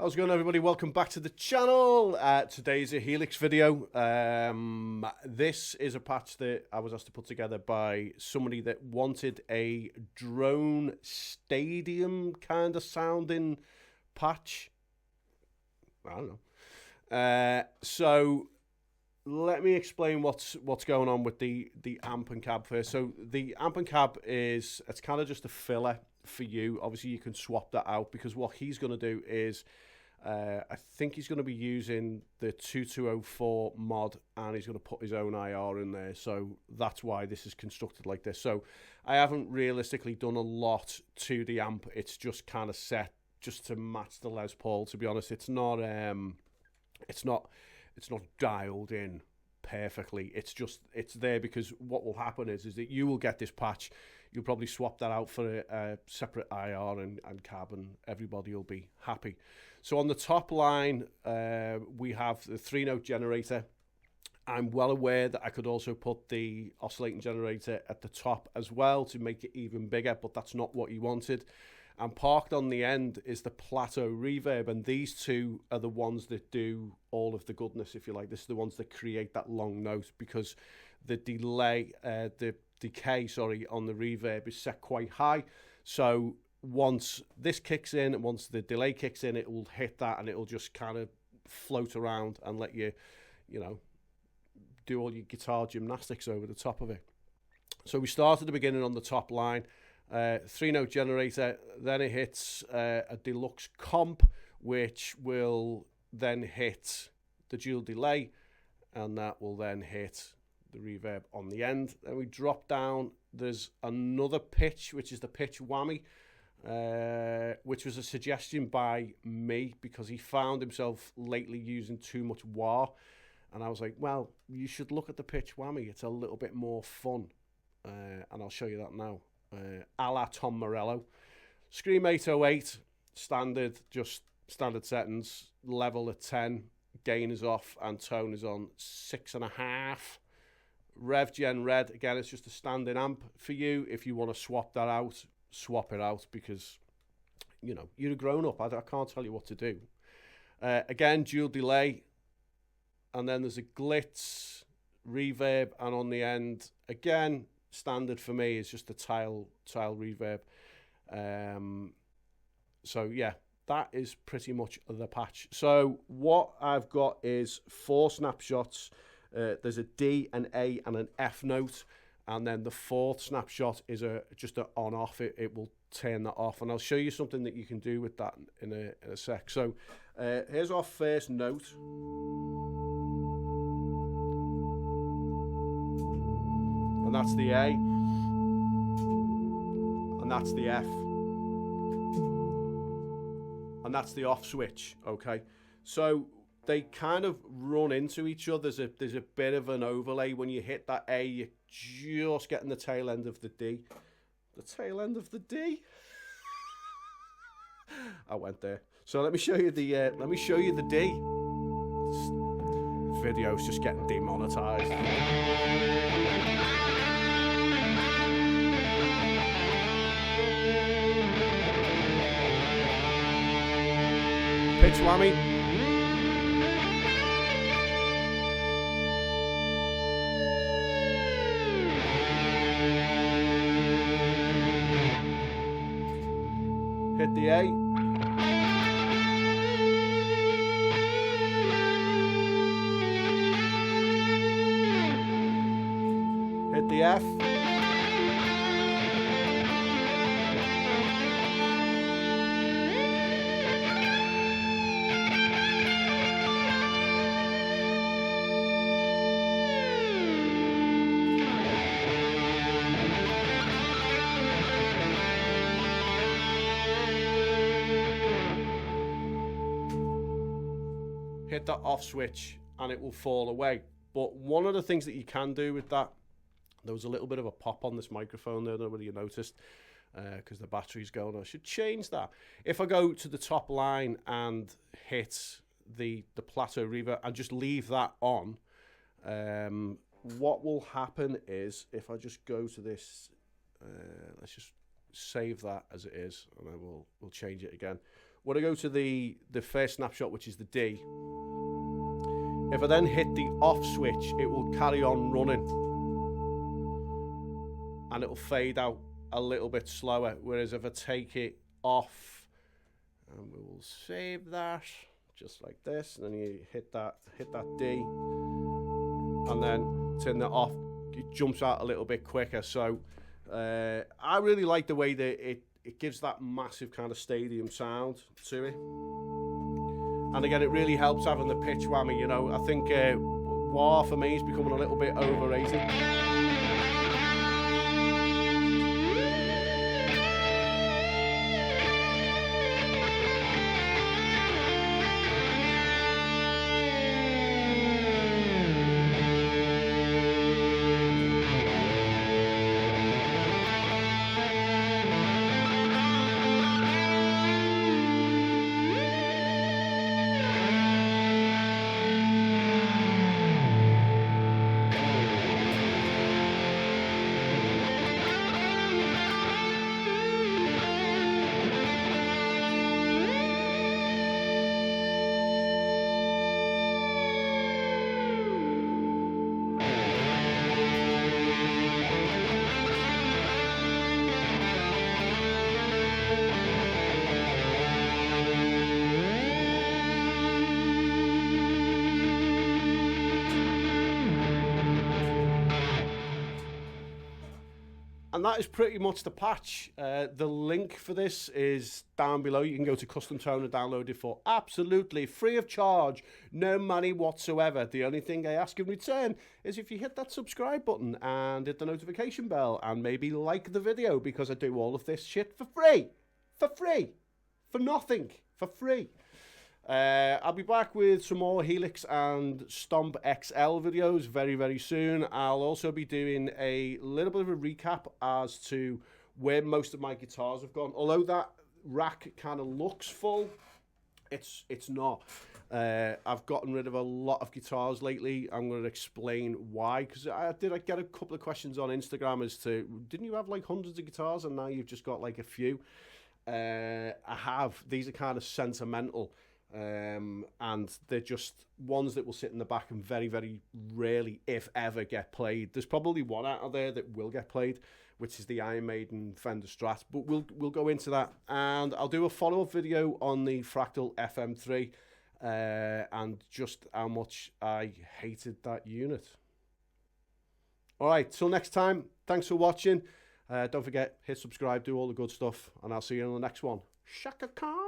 How's it going, everybody? Welcome back to the channel. Today's a HELIX video. This is a patch that I was asked to put together by somebody that wanted a drone stadium kind of sounding patch. I don't know. So let me explain what's going on with the amp and cab first. So the amp and cab it's kind of just a filler for you. Obviously, you can swap that out because what he's going to do is I think he's going to be using the 2204 mod and he's going to put his own IR in there. So that's why this is constructed like this. So I haven't realistically done a lot to the amp. It's just kind of set just to match the Les Paul. To be honest, it's not dialed in perfectly. It's there because what will happen is that you will get this patch. You'll probably swap that out for a separate IR and cab, and everybody will be happy. So on the top line, we have the 3-note generator. I'm well aware that I could also put the oscillating generator at the top as well to make it even bigger, but that's not what he wanted. And parked on the end is the Plateau Reverb, and these two are the ones that do all of the goodness, if you like. This is the ones that create that long note, because the decay on the reverb is set quite high. So once this kicks in and once the delay kicks in, it will hit that and it will just kind of float around and let you do all your guitar gymnastics over the top of it. So we start at the beginning on the top line. 3-note generator, then it hits a deluxe comp, which will then hit the dual delay, and that will then hit the reverb on the end. Then we drop down, there's another pitch, which is the pitch Whammy, which was a suggestion by me because he found himself lately using too much wah, and I was like, well, you should look at the pitch Whammy, it's a little bit more fun, and I'll show you that now. A la Tom Morello. Scream 808, standard, just standard settings, level at 10, gain is off, and tone is on 6.5. Rev Gen Red, again, it's just a standing amp for you. If you want to swap that out, swap it out, because, you're a grown-up. I can't tell you what to do. Again, dual delay, and then there's a glitz, reverb, and on the end, again, standard for me is just a tile reverb. So yeah, that is pretty much the patch. So what I've got is 4 snapshots. There's a D, an A, and an F note, and then the 4th snapshot is just an on-off. It will turn that off, and I'll show you something that you can do with that in a sec. So here's our first note. And that's the A, and that's the F, and that's the off switch. Okay, so they kind of run into each other. There's a bit of an overlay. When you hit that A, you're just getting the tail end of the D. The tail end of the D. I went there. So let me show you the D. This video's just getting demonetized. Pitch Whammy. Hit the A. Hit the F. Hit that off switch and it will fall away. But one of the things that you can do with that, there was a little bit of a pop on this microphone there, nobody noticed, because the battery's going. I should change that. If I go to the top line and hit the Plateau Reverb and just leave that on, what will happen is, if I just go to this, let's just save that as it is, and then we'll change it again. when I go to the first snapshot, which is the D, if I then hit the off switch, it will carry on running and it'll fade out a little bit slower. Whereas if I take it off, and we will save that just like this, and then you hit that D, and then turn that off, it jumps out a little bit quicker. So I really like the way that it gives that massive kind of stadium sound to it. And again, it really helps having the pitch whammy, you know. I think wah for me is becoming a little bit overrated. And that is pretty much the patch. The link for this is down below. You can go to Custom Tone and download it for absolutely free of charge. No money whatsoever. The only thing I ask in return is if you hit that subscribe button and hit the notification bell and maybe like the video, because I do all of this shit for free. For free. For nothing. For free. I'll be back with some more HELIX and Stomp XL videos very, very soon. I'll also be doing a little bit of a recap as to where most of my guitars have gone. Although that rack kind of looks full, it's not. I've gotten rid of a lot of guitars lately. I'm going to explain why, because I get a couple of questions on Instagram as to, didn't you have like hundreds of guitars and now you've just got like a few? I have. These are kind of sentimental. And they're just ones that will sit in the back and very, very rarely, if ever, get played. There's probably one out of there that will get played, which is the Iron Maiden Fender Strat, but we'll go into that, and I'll do a follow-up video on the Fractal FM3 and just how much I hated that unit. All right, till next time, thanks for watching. Don't forget, hit subscribe, do all the good stuff, and I'll see you in the next one. Shaka Khan.